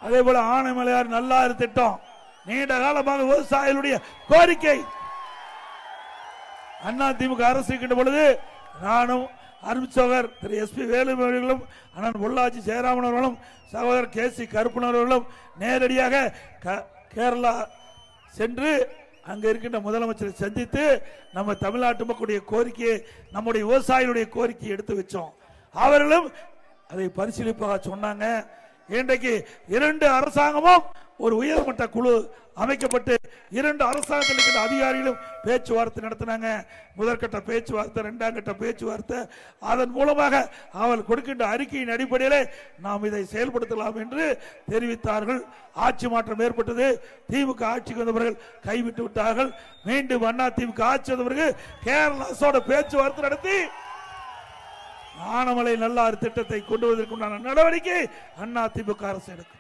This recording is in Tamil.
அதே போல ஆனைமலையார் நல்லாறு திட்டம் நீண்ட காலமாக விவசாயிகளுடைய கோரிக்கை. அண்ணா திமுக அரசு இருக்கின்ற பொழுது நானும் அருட்சகோதரர் திரு எஸ் பி வேலுமணிகளும் அண்ணன் பொள்ளாச்சி ஜெயராமன் அவர்களும் சகோதரர் கே சி கருப்பன் அவர்களும் நேரடியாக கேரளா சென்று அங்க இருக்கின்ற முதலமைச்சரை சந்தித்து நம்ம தமிழ்நாட்டு மக்களுடைய கோரிக்கையை, நம்முடைய விவசாயிகளுடைய கோரிக்கையை எடுத்து வச்சோம். அவர்களும் அதை பரிசீலிப்பாக சொன்னாங்க. இன்றைக்கு 2 அரசாங்கமும் ஒரு உயர்மட்ட குழு அமைக்கப்பட்டு 2 அரசாங்கத்தில் இருக்கின்ற அதிகாரிகளும் பேச்சுவார்த்தை நடத்தினாங்க. முதற்கட்ட பேச்சுவார்த்தை, 2ஆம் கட்ட பேச்சுவார்த்தை. அதன் மூலமாக அவர்கள் கொடுக்கின்ற அறிக்கையின் அடிப்படையிலே நாம் இதை செயல்படுத்தலாம் என்று தெரிவித்தார்கள். ஆட்சி மாற்றம் ஏற்பட்டது. திமுக ஆட்சிக்கு வந்தவர்கள் கைவிட்டு விட்டார்கள். மீண்டும் அண்ணா திமுக ஆட்சி வந்தவர்கள் கேரள அரசோட பேச்சுவார்த்தை நடத்தி ஆனமலை நல்லாறு திட்டத்தை கொண்டு வருவதற்குண்டான நடவடிக்கை அண்ணா திமுக அரசு எடுக்கும்.